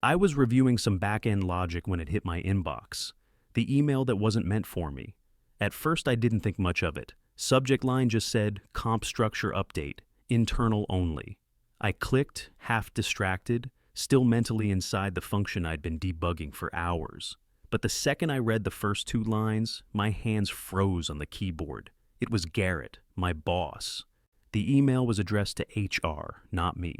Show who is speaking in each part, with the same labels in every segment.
Speaker 1: I was reviewing some back-end logic when it hit my inbox. The email that wasn't meant for me. At first, I didn't think much of it. Subject line just said, comp structure update, internal only. I clicked, half distracted, still mentally inside the function I'd been debugging for hours. But the second I read the first two lines, my hands froze on the keyboard. It was Garrett, my boss. The email was addressed to HR, not me.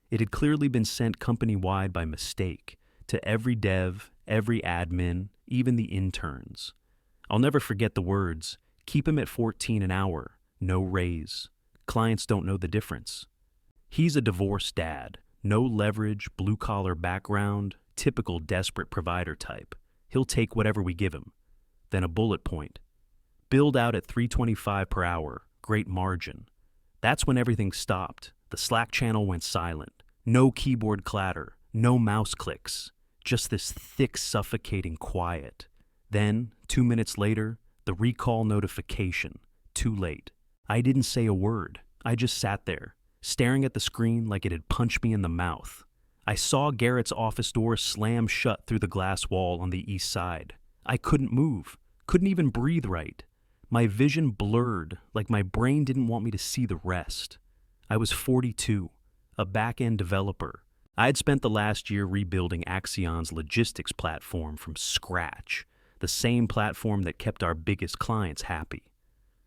Speaker 1: It had clearly been sent company-wide by mistake, to every dev, every admin, even the interns. I'll never forget the words, keep him at 14 an hour, no raise. Clients don't know the difference. He's a divorced dad, no leverage, blue-collar background, typical desperate provider type. He'll take whatever we give him. Then a bullet point. Billed out at $325 per hour, great margin. That's when everything stopped. The Slack channel went silent. No keyboard clatter, no mouse clicks, just this thick, suffocating quiet. Then, 2 minutes later, the recall notification. Too late. I didn't say a word. I just sat there, staring at the screen like it had punched me in the mouth. I saw Garrett's office door slam shut through the glass wall on the east side. I couldn't move, couldn't even breathe right. My vision blurred, like my brain didn't want me to see the rest. I was 42, a back-end developer. I'd spent the last year rebuilding Axion's logistics platform from scratch, the same platform that kept our biggest clients happy.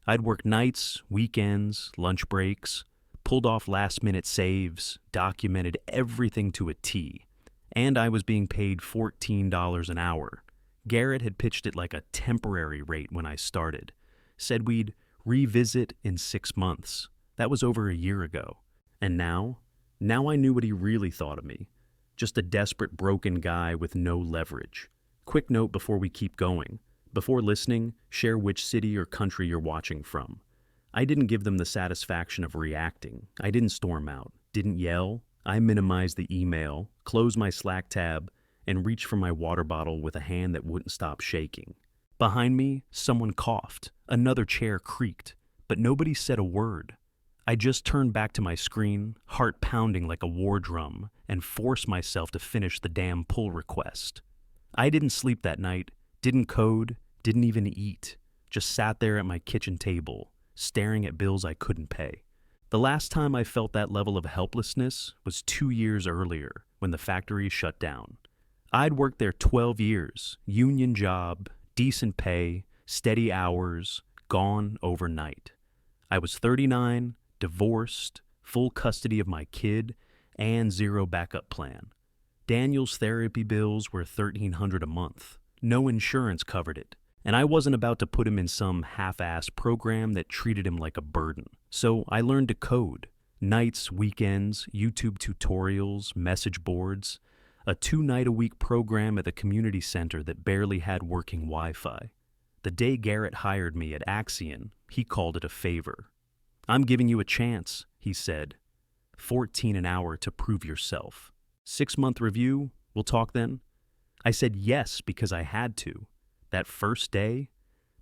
Speaker 1: I'd worked nights, weekends, lunch breaks, pulled off last-minute saves, documented everything to a T, and I was being paid $14 an hour. Garrett had pitched it like a temporary rate when I started, said we'd revisit in 6 months. That was over a year ago. And now I knew what he really thought of me. Just a desperate, broken guy with no leverage. Quick note before we keep going. Before listening, share which city or country you're watching from. I didn't give them the satisfaction of reacting. I didn't storm out, didn't yell. I minimized the email, closed my Slack tab, and reached for my water bottle with a hand that wouldn't stop shaking. Behind me, someone coughed. Another chair creaked, but nobody said a word. I just turned back to my screen, heart pounding like a war drum, and forced myself to finish the damn pull request. I didn't sleep that night, didn't code, didn't even eat. Just sat there at my kitchen table, staring at bills I couldn't pay. The last time I felt that level of helplessness was 2 years earlier, when the factory shut down. I'd worked there 12 years, union job, decent pay, steady hours, gone overnight. I was 39, divorced, full custody of my kid, and zero backup plan. Daniel's therapy bills were $1,300 a month. No insurance covered it, and I wasn't about to put him in some half-assed program that treated him like a burden. So I learned to code. Nights, weekends, YouTube tutorials, message boards, a 2-night-a-week program at the community center that barely had working Wi-Fi. The day Garrett hired me at Axion, he called it a favor. I'm giving you a chance, he said. 14 an hour to prove yourself. 6-month review, we'll talk then? I said yes because I had to. That first day,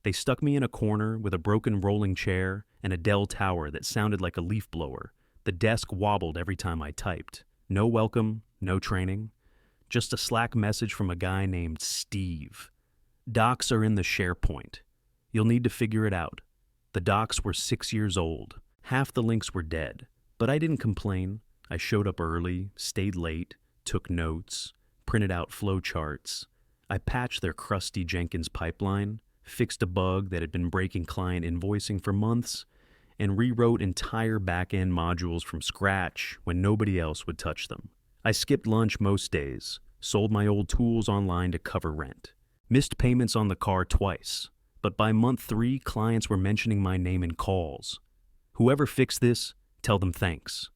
Speaker 1: they stuck me in a corner with a broken rolling chair and a Dell tower that sounded like a leaf blower. The desk wobbled every time I typed. No welcome, no training. Just a Slack message from a guy named Steve. Docs are in the SharePoint. You'll need to figure it out. The docs were 6 years old. Half the links were dead. But I didn't complain. I showed up early, stayed late, took notes, printed out flowcharts. I patched their crusty Jenkins pipeline, fixed a bug that had been breaking client invoicing for months, and rewrote entire back-end modules from scratch when nobody else would touch them. I skipped lunch most days, sold my old tools online to cover rent, missed payments on the car twice, but by month 3, clients were mentioning my name in calls. Whoever fixed this, tell them thanks.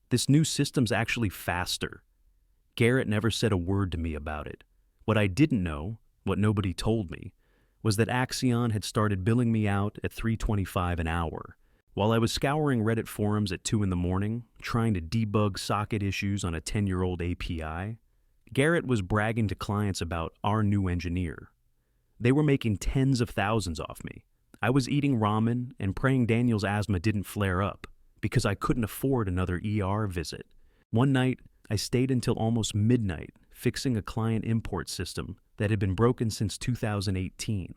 Speaker 1: This new system's actually faster. Garrett never said a word to me about it. What I didn't know, what nobody told me, was that Axion had started billing me out at $325 an hour. While I was scouring Reddit forums at 2 in the morning, trying to debug socket issues on a 10-year-old API, Garrett was bragging to clients about our new engineer. They were making tens of thousands off me. I was eating ramen and praying Daniel's asthma didn't flare up because I couldn't afford another ER visit. One night, I stayed until almost midnight, fixing a client import system that had been broken since 2018.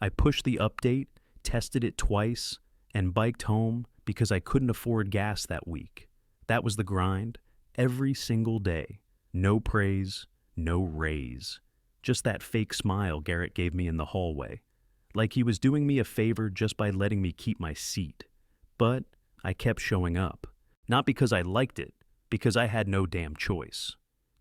Speaker 1: I pushed the update, tested it twice, and biked home because I couldn't afford gas that week. That was the grind, every single day. No praise, no raise. Just that fake smile Garrett gave me in the hallway. Like he was doing me a favor just by letting me keep my seat. But I kept showing up. Not because I liked it, because I had no damn choice.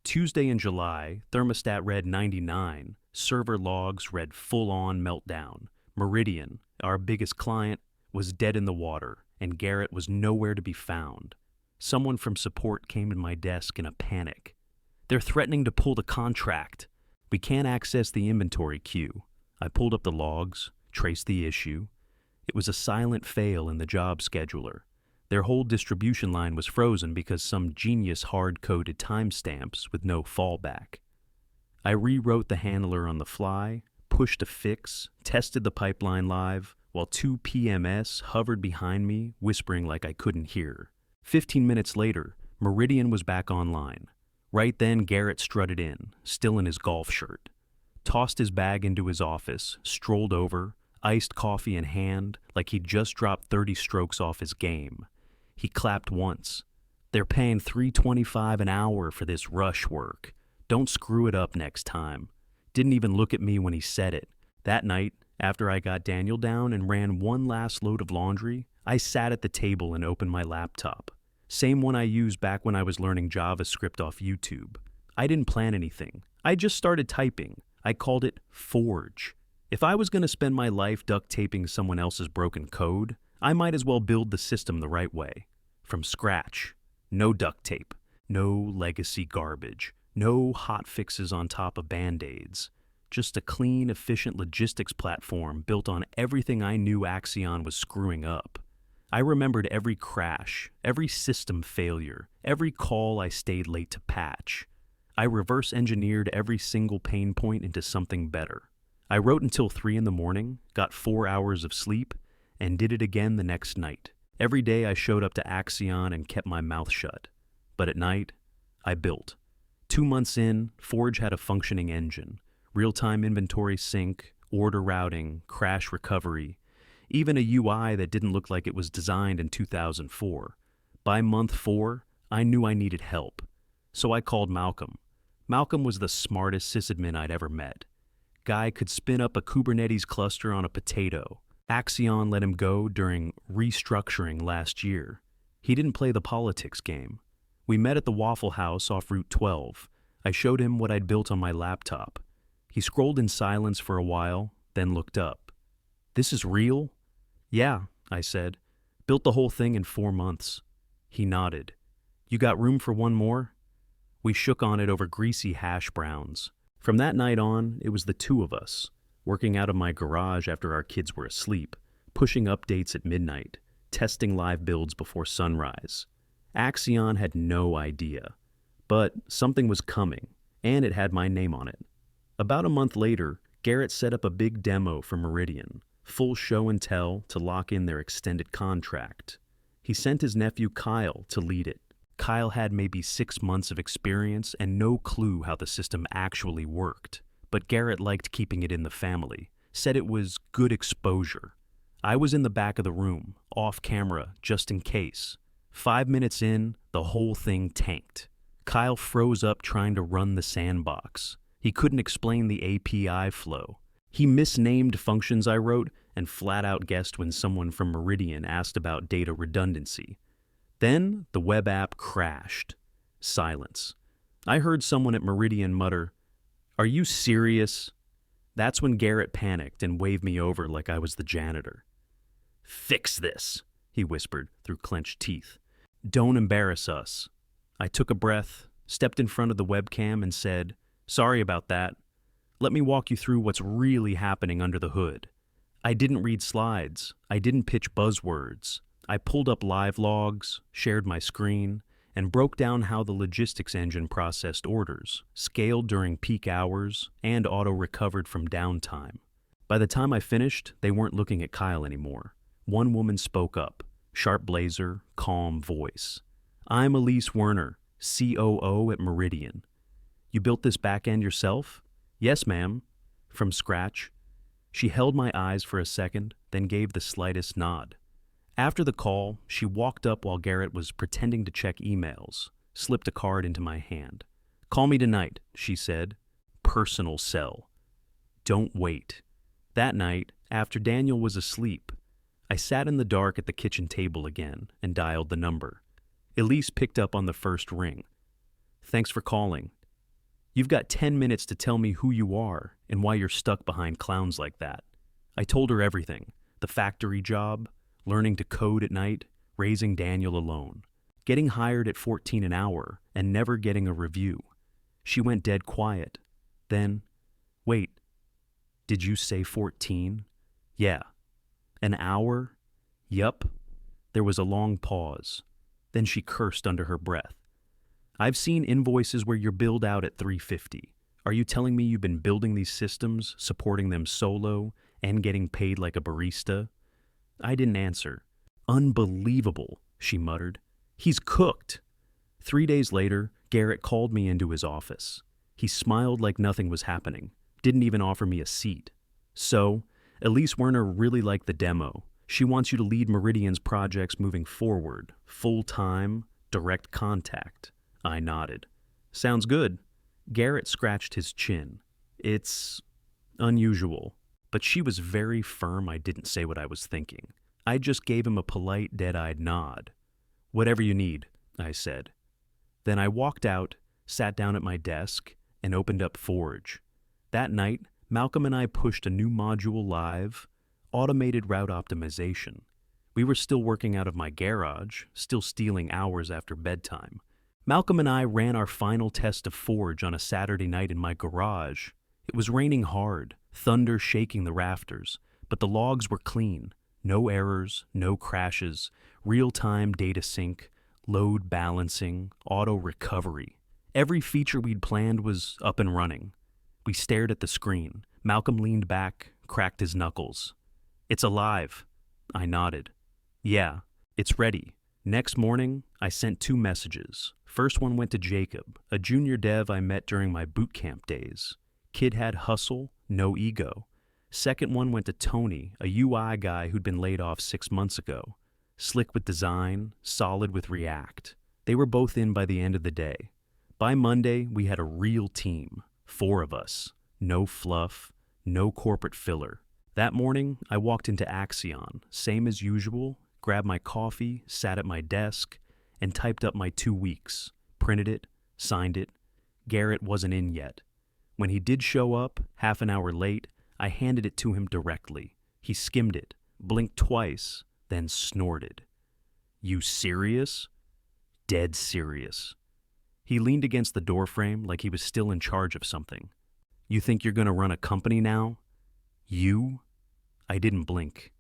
Speaker 1: Tuesday in July, thermostat read 99, server logs read full-on meltdown. Meridian, our biggest client, was dead in the water, and Garrett was nowhere to be found. Someone from support came to my desk in a panic. They're threatening to pull the contract. We can't access the inventory queue. I pulled up the logs, traced the issue. It was a silent fail in the job scheduler. Their whole distribution line was frozen because some genius hard-coded timestamps with no fallback. I rewrote the handler on the fly, pushed a fix, tested the pipeline live, while two PMS hovered behind me, whispering like I couldn't hear. 15 minutes later, Meridian was back online. Right then, Garrett strutted in, still in his golf shirt. Tossed his bag into his office, strolled over, iced coffee in hand, like he'd just dropped 30 strokes off his game. He clapped once. They're paying $3.25 an hour for this rush work. Don't screw it up next time. Didn't even look at me when he said it. That night, after I got Daniel down and ran one last load of laundry, I sat at the table and opened my laptop. Same one I used back when I was learning JavaScript off YouTube. I didn't plan anything. I just started typing. I called it Forge. If I was going to spend my life duct taping someone else's broken code, I might as well build the system the right way. From scratch. No duct tape. No legacy garbage. No hot fixes on top of Band-Aids. Just a clean, efficient logistics platform built on everything I knew Axion was screwing up. I remembered every crash, every system failure, every call I stayed late to patch. I reverse engineered every single pain point into something better. I wrote until 3 in the morning, got 4 hours of sleep, and did it again the next night. Every day I showed up to Axion and kept my mouth shut. But at night, I built. 2 months in, Forge had a functioning engine, real-time inventory sync, order routing, crash recovery, even a UI that didn't look like it was designed in 2004. By month 4, I knew I needed help. So I called Malcolm. Malcolm was the smartest sysadmin I'd ever met. Guy could spin up a Kubernetes cluster on a potato. Axion let him go during restructuring last year. He didn't play the politics game. We met at the Waffle House off Route 12. I showed him what I'd built on my laptop. He scrolled in silence for a while, then looked up. "This is real?" "Yeah," I said. "Built the whole thing in 4 months." He nodded. "You got room for one more?" We shook on it over greasy hash browns. From that night on, it was the two of us, working out of my garage after our kids were asleep, pushing updates at midnight, testing live builds before sunrise. Axion had no idea. But something was coming, and it had my name on it. About a month later, Garrett set up a big demo for Meridian, full show and tell to lock in their extended contract. He sent his nephew Kyle to lead it. Kyle had maybe 6 months of experience and no clue how the system actually worked, but Garrett liked keeping it in the family, said it was good exposure. I was in the back of the room, off camera, just in case. 5 minutes in, the whole thing tanked. Kyle froze up trying to run the sandbox. He couldn't explain the API flow. He misnamed functions I wrote and flat out guessed when someone from Meridian asked about data redundancy. Then the web app crashed. Silence. I heard someone at Meridian mutter, "Are you serious?" That's when Garrett panicked and waved me over like I was the janitor. "Fix this," he whispered through clenched teeth. "Don't embarrass us." I took a breath, stepped in front of the webcam and said, "Sorry about that. Let me walk you through what's really happening under the hood." I didn't read slides. I didn't pitch buzzwords. I pulled up live logs, shared my screen, and broke down how the logistics engine processed orders, scaled during peak hours, and auto-recovered from downtime. By the time I finished, they weren't looking at Kyle anymore. One woman spoke up, sharp blazer, calm voice. "I'm Elise Werner, COO at Meridian. You built this back end yourself? Yes, ma'am. From scratch. She held my eyes for a second, then gave the slightest nod. After the call, she walked up while Garrett was pretending to check emails, slipped a card into my hand. Call me tonight, she said. Personal cell. Don't wait. That night, after Daniel was asleep, I sat in the dark at the kitchen table again and dialed the number. Elise picked up on the first ring. Thanks for calling. You've got 10 minutes to tell me who you are and why you're stuck behind clowns like that. I told her everything. The factory job, learning to code at night, raising Daniel alone, getting hired at 14 an hour and never getting a review. She went dead quiet. Then, wait, did you say 14? Yeah. An hour? Yup. There was a long pause. Then she cursed under her breath. I've seen invoices where you're billed out at $350. Are you telling me you've been building these systems, supporting them solo, and getting paid like a barista? I didn't answer. Unbelievable, she muttered. He's cooked. 3 days later, Garrett called me into his office. He smiled like nothing was happening, didn't even offer me a seat. So, Elise Werner really liked the demo. She wants you to lead Meridian's projects moving forward, full-time, direct contact. I nodded. Sounds good. Garrett scratched his chin. It's unusual, but she was very firm I didn't say what I was thinking. I just gave him a polite, dead-eyed nod. Whatever you need, I said. Then I walked out, sat down at my desk, and opened up Forge. That night, Malcolm and I pushed a new module live, automated route optimization. We were still working out of my garage, still stealing hours after bedtime. Malcolm and I ran our final test of Forge on a Saturday night in my garage. It was raining hard, thunder shaking the rafters, but the logs were clean. No errors, no crashes, real-time data sync, load balancing, auto recovery. Every feature we'd planned was up and running. We stared at the screen. Malcolm leaned back, cracked his knuckles. It's alive. I nodded. Yeah, it's ready. Next morning, I sent 2 messages. First one went to Jacob, a junior dev I met during my boot camp days. Kid had hustle, no ego. Second one went to Tony, a UI guy who'd been laid off 6 months ago. Slick with design, solid with React. They were both in by the end of the day. By Monday, we had a real team. 4 of us. No fluff, no corporate filler. That morning, I walked into Axion, same as usual, grabbed my coffee, sat at my desk, and typed up my 2 weeks. Printed it, signed it. Garrett wasn't in yet. When he did show up, half an hour late, I handed it to him directly. He skimmed it, blinked twice, then snorted. You serious? Dead serious. He leaned against the doorframe like he was still in charge of something. You think you're gonna run a company now? You? I didn't blink.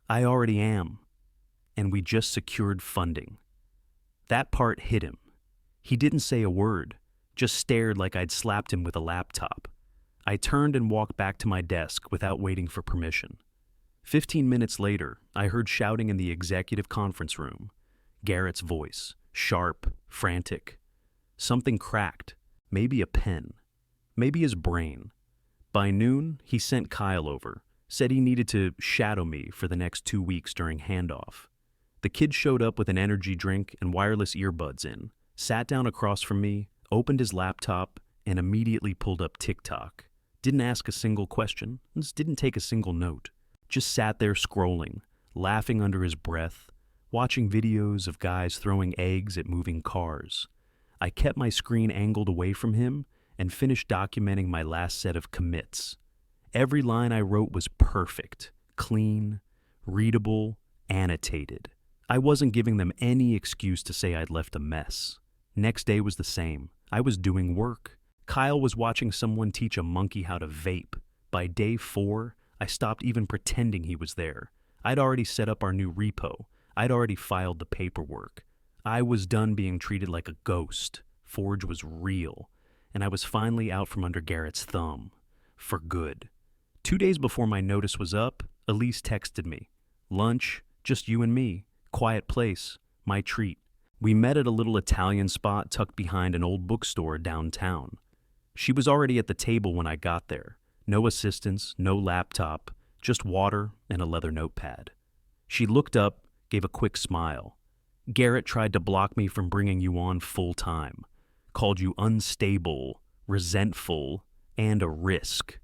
Speaker 1: I already am. And we just secured funding. That part hit him. He didn't say a word, just stared like I'd slapped him with a laptop. I turned and walked back to my desk without waiting for permission. 15 minutes later, I heard shouting in the executive conference room. Garrett's voice, sharp, frantic. Something cracked, maybe a pen, maybe his brain. By noon, he sent Kyle over, said he needed to shadow me for the next 2 weeks during handoff. The kid showed up with an energy drink and wireless earbuds in, sat down across from me, opened his laptop, and immediately pulled up TikTok. Didn't ask a single question, didn't take a single note. Just sat there scrolling, laughing under his breath, watching videos of guys throwing eggs at moving cars. I kept my screen angled away from him and finished documenting my last set of commits. Every line I wrote was perfect, clean, readable, annotated. I wasn't giving them any excuse to say I'd left a mess. Next day was the same. I was doing work. Kyle was watching someone teach a monkey how to vape. By day 4, I stopped even pretending he was there. I'd already set up our new repo. I'd already filed the paperwork. I was done being treated like a ghost. Forge was real. And I was finally out from under Garrett's thumb. For good. 2 days before my notice was up, Elise texted me. Lunch, just you and me. Quiet place. My treat. We met at a little Italian spot tucked behind an old bookstore downtown. She was already at the table when I got there. No assistants, no laptop, just water and a leather notepad. She looked up, gave a quick smile. Garrett tried to block me from bringing you on full time. Called you unstable, resentful, and a risk.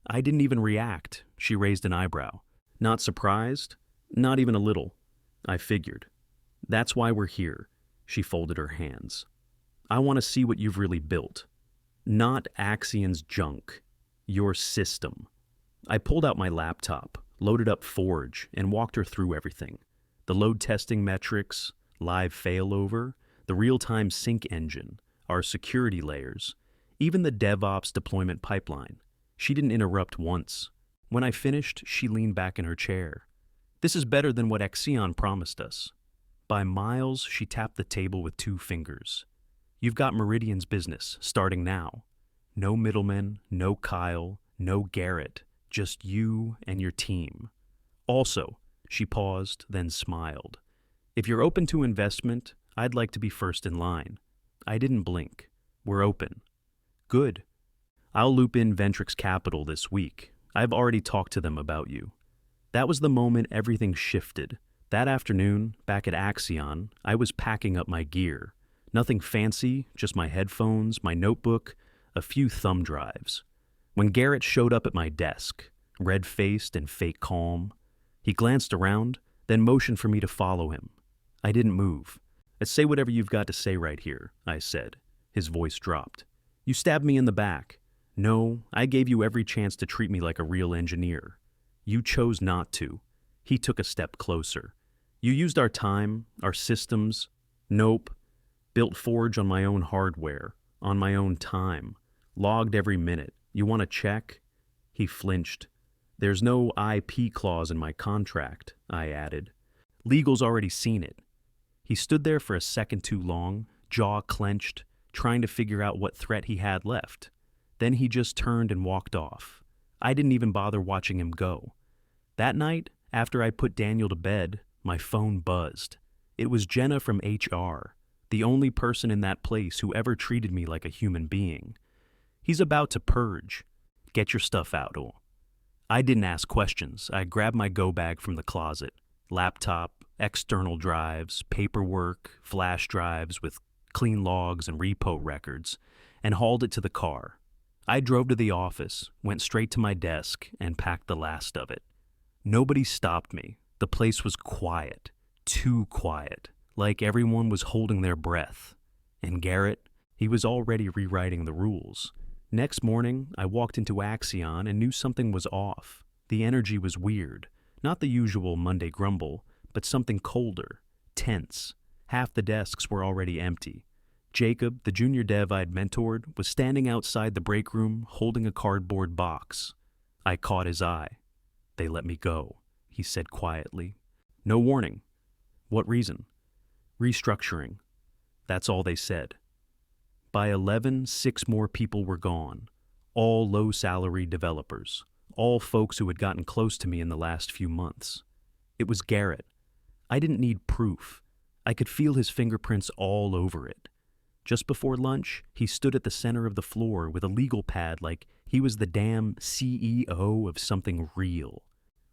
Speaker 1: I didn't even react. She raised an eyebrow. Not surprised? Not even a little. I figured. That's why we're here. She folded her hands. I want to see what you've really built. Not Axion's junk. Your system. I pulled out my laptop, loaded up Forge, and walked her through everything. The load testing metrics, live failover, the real-time sync engine, our security layers, even the DevOps deployment pipeline. She didn't interrupt once. When I finished, she leaned back in her chair. This is better than what Axion promised us. By miles, she tapped the table with 2 fingers. You've got Meridian's business, starting now. No middlemen, no Kyle, no Garrett, just you and your team. Also, she paused, then smiled. If you're open to investment, I'd like to be first in line. I didn't blink. We're open. Good. I'll loop in Ventrix Capital this week. I've already talked to them about you. That was the moment everything shifted. That afternoon, back at Axion, I was packing up my gear. Nothing fancy, just my headphones, my notebook, a few thumb drives. When Garrett showed up at my desk, red-faced and fake calm, he glanced around, then motioned for me to follow him. I didn't move. Say whatever you've got to say right here, I said. His voice dropped. You stabbed me in the back. No, I gave you every chance to treat me like a real engineer. You chose not to. He took a step closer. You used our time, our systems. Nope. Built Forge on my own hardware, on my own time. Logged every minute. You want a check? He flinched. There's no IP clause in my contract, I added. Legal's already seen it. He stood there for a second too long, jaw clenched, trying to figure out what threat he had left. Then he just turned and walked off. I didn't even bother watching him go. That night, after I put Daniel to bed, my phone buzzed. It was Jenna from HR, the only person in that place who ever treated me like a human being. He's about to purge. Get your stuff out, or... I didn't ask questions. I grabbed my go bag from the closet. Laptop, external drives, paperwork, flash drives with clean logs and repo records, and hauled it to the car. I drove to the office, went straight to my desk, and packed the last of it. Nobody stopped me. The place was quiet. Too quiet. Like everyone was holding their breath. And Garrett, he was already rewriting the rules. Next morning, I walked into Axion and knew something was off. The energy was weird. Not the usual Monday grumble, but something colder, tense. Half the desks were already empty. Jacob, the junior dev I'd mentored, was standing outside the break room holding a cardboard box. I caught his eye. They let me go, he said quietly. No warning. What reason? Restructuring. That's all they said. By 11, 6 more people were gone. All low-salary developers. All folks who had gotten close to me in the last few months. It was Garrett. I didn't need proof. I could feel his fingerprints all over it. Just before lunch, he stood at the center of the floor with a legal pad like he was the damn CEO of something real.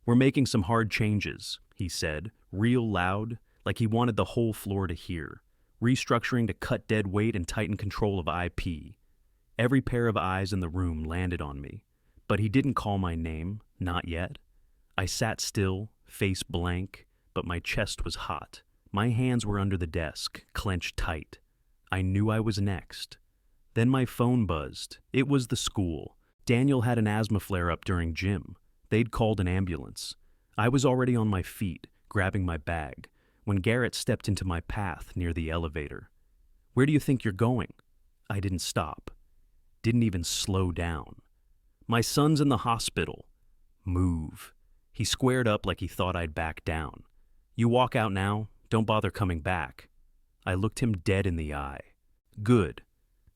Speaker 1: We're making some hard changes, he said, real loud, like he wanted the whole floor to hear. Restructuring to cut dead weight and tighten control of IP. Every pair of eyes in the room landed on me, but he didn't call my name, not yet. I sat still, face blank, but my chest was hot. My hands were under the desk, clenched tight. I knew I was next. Then my phone buzzed. It was the school. Daniel had an asthma flare-up during gym. They'd called an ambulance. I was already on my feet, grabbing my bag, when Garrett stepped into my path near the elevator. Where do you think you're going? I didn't stop. Didn't even slow down. My son's in the hospital. Move. He squared up like he thought I'd back down. You walk out now, don't bother coming back. I looked him dead in the eye. Good.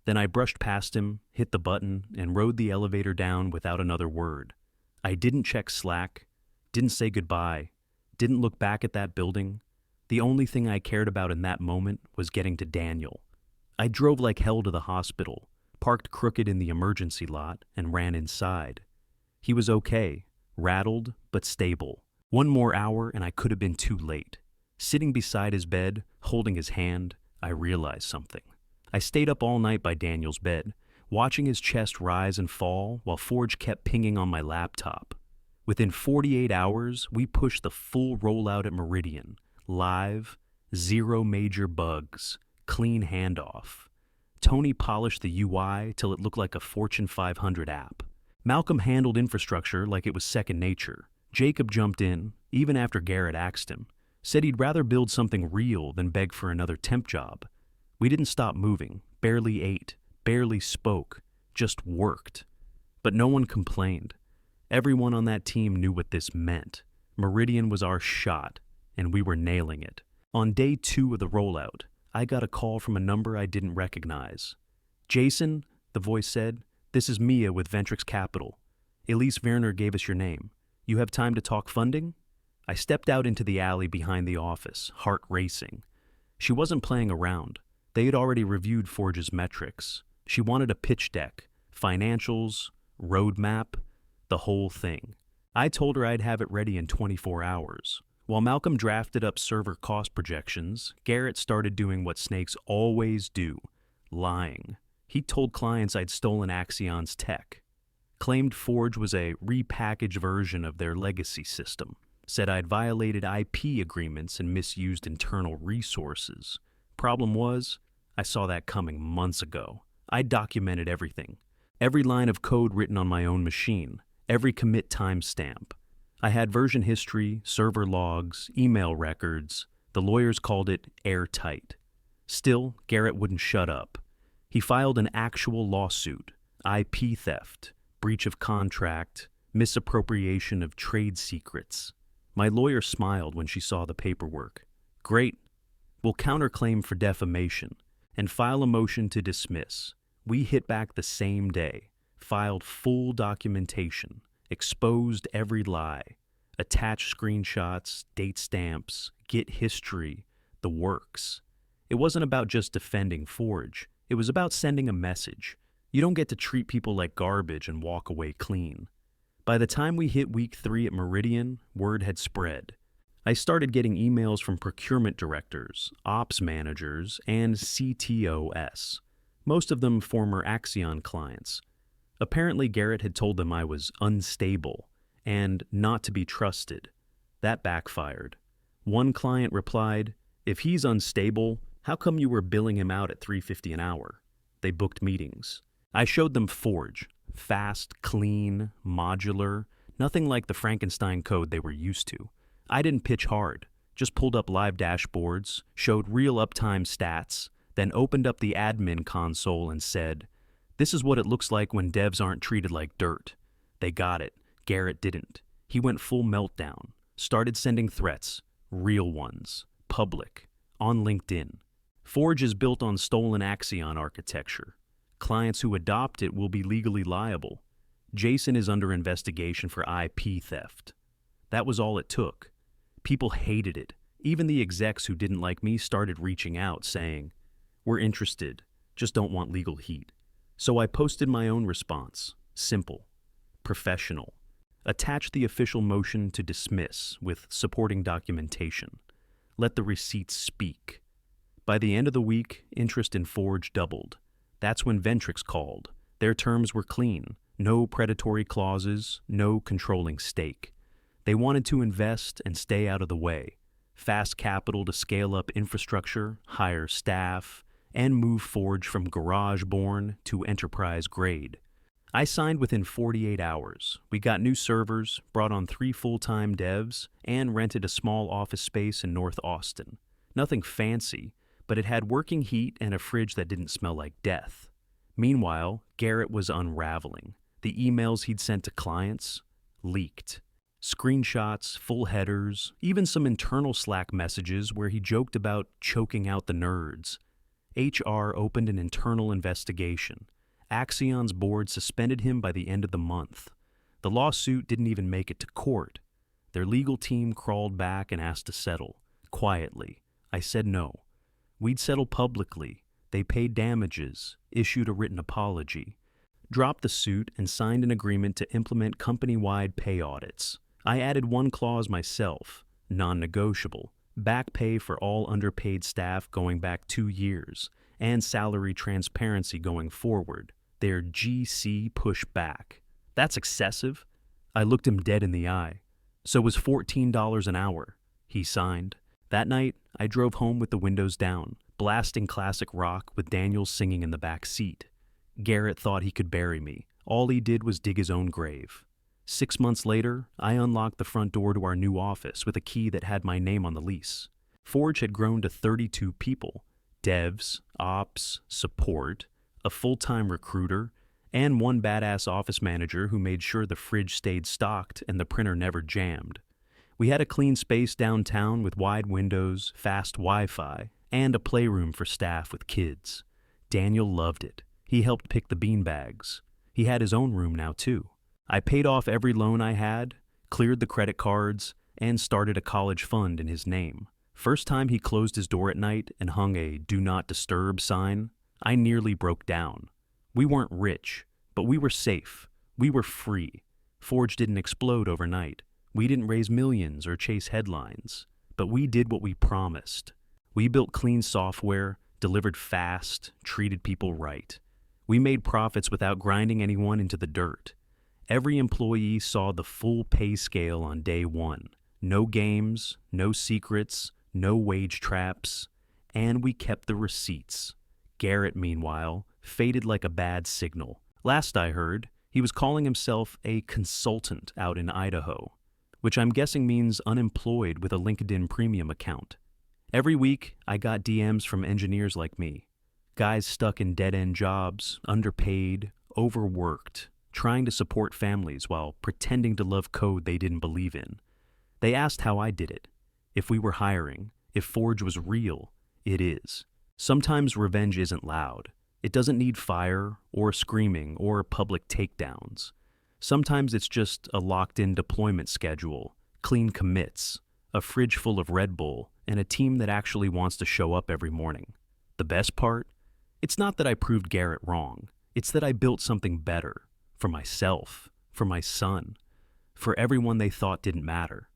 Speaker 1: Then I brushed past him, hit the button, and rode the elevator down without another word. I didn't check Slack, didn't say goodbye, didn't look back at that building. The only thing I cared about in that moment was getting to Daniel. I drove like hell to the hospital, parked crooked in the emergency lot, and ran inside. He was okay, rattled but stable. One more hour and I could have been too late. Sitting beside his bed, holding his hand, I realized something. I stayed up all night by Daniel's bed, watching his chest rise and fall while Forge kept pinging on my laptop. Within 48 hours, we pushed the full rollout at Meridian. Live, 0 major bugs, clean handoff. Tony polished the UI till it looked like a Fortune 500 app. Malcolm handled infrastructure like it was second nature. Jacob jumped in, even after Garrett axed him. Said he'd rather build something real than beg for another temp job. We didn't stop moving, barely ate, barely spoke, just worked. But no one complained. Everyone on that team knew what this meant. Meridian was our shot, and we were nailing it. On day 2 of the rollout, I got a call from a number I didn't recognize. "Jason," the voice said, "this is Mia with Ventrix Capital. Elise Werner gave us your name. You have time to talk funding?" I stepped out into the alley behind the office, heart racing. She wasn't playing around. They had already reviewed Forge's metrics. She wanted a pitch deck, financials, roadmap, the whole thing. I told her I'd have it ready in 24 hours. While Malcolm drafted up server cost projections, Garrett started doing what snakes always do, lying. He told clients I'd stolen Axion's tech, claimed Forge was a repackaged version of their legacy system, said I'd violated IP agreements and misused internal resources. Problem was, I saw that coming months ago. I documented everything. Every line of code written on my own machine, every commit timestamp. I had version history, server logs, email records. The lawyers called it airtight. Still, Garrett wouldn't shut up. He filed an actual lawsuit, IP theft, breach of contract, misappropriation of trade secrets. My lawyer smiled when she saw the paperwork. "Great. We'll counterclaim for defamation and file a motion to dismiss." We hit back the same day, filed full documentation, exposed every lie, attached screenshots, date stamps, Git history, the works. It wasn't about just defending Forge. It was about sending a message. You don't get to treat people like garbage and walk away clean. By the time we hit week 3 at Meridian, word had spread. I started getting emails from procurement directors, ops managers, and CTOs. Most of them former Axion clients. Apparently Garrett had told them I was unstable and not to be trusted. That backfired. One client replied, "If he's unstable, how come you were billing him out at $350 an hour?" They booked meetings. I showed them Forge. Fast, clean, modular, nothing like the Frankenstein code they were used to. I didn't pitch hard, just pulled up live dashboards, showed real uptime stats, then opened up the admin console and said, "This is what it looks like when devs aren't treated like dirt." They got it. Garrett didn't. He went full meltdown, started sending threats, real ones, public, on LinkedIn. Forge is built on stolen Axion architecture. Clients who adopt it will be legally liable. Jason is under investigation for IP theft. That was all it took. People hated it. Even the execs who didn't like me started reaching out saying, "We're interested, just don't want legal heat." So I posted my own response. Simple. Professional. Attach the official motion to dismiss with supporting documentation. Let the receipts speak. By the end of the week, interest in Forge doubled. That's when Ventrix called. Their terms were clean. No predatory clauses, no controlling stake. They wanted to invest and stay out of the way. Fast capital to scale up infrastructure, hire staff, and move Forge from garage-born to enterprise grade. I signed within 48 hours. We got new servers, brought on 3 full-time devs, and rented a small office space in North Austin. Nothing fancy, but it had working heat and a fridge that didn't smell like death. Meanwhile, Garrett was unraveling. The emails he'd sent to clients leaked. Screenshots, full headers, even some internal Slack messages where he joked about choking out the nerds. HR opened an internal investigation. Axion's board suspended him by the end of the month. The lawsuit didn't even make it to court. Their legal team crawled back and asked to settle. Quietly. I said no. We'd settle publicly. They paid damages, issued a written apology, dropped the suit, and signed an agreement to implement company-wide pay audits. I added one clause myself, non-negotiable, back pay for all underpaid staff going back 2 years, and salary transparency going forward. Their GC pushback. That's excessive. I looked him dead in the eye. So was $14 an hour. He signed. That night, I drove home with the windows down, blasting classic rock with Daniel singing in the back seat. Garrett thought he could bury me. All he did was dig his own grave. 6 months later, I unlocked the front door to our new office with a key that had my name on the lease. Forge had grown to 32 people. Devs, ops, support, a full-time recruiter, and one badass office manager who made sure the fridge stayed stocked and the printer never jammed. We had a clean space downtown with wide windows, fast Wi-Fi, and a playroom for staff with kids. Daniel loved it. He helped pick the beanbags. He had his own room now, too. I paid off every loan I had, cleared the credit cards, and started a college fund in his name. First time he closed his door at night and hung a "Do Not Disturb" sign, I nearly broke down. We weren't rich, but we were safe. We were free. Forge didn't explode overnight. We didn't raise millions or chase headlines, but we did what we promised. We built clean software, delivered fast, treated people right. We made profits without grinding anyone into the dirt. Every employee saw the full pay scale on day one. No games, no secrets, no wage traps, and we kept the receipts. Garrett, meanwhile, faded like a bad signal. Last I heard, he was calling himself a consultant out in Idaho, which I'm guessing means unemployed with a LinkedIn premium account. Every week, I got DMs from engineers like me, guys stuck in dead-end jobs, underpaid, overworked, trying to support families while pretending to love code they didn't believe in. They asked how I did it, if we were hiring, if Forge was real. It is. Sometimes revenge isn't loud. It doesn't need fire or screaming or public takedowns. Sometimes it's just a locked-in deployment schedule, clean commits, a fridge full of Red Bull, and a team that actually wants to show up every morning. The best part? It's not that I proved Garrett wrong. It's that I built something better. For myself, for my son, for everyone they thought didn't matter.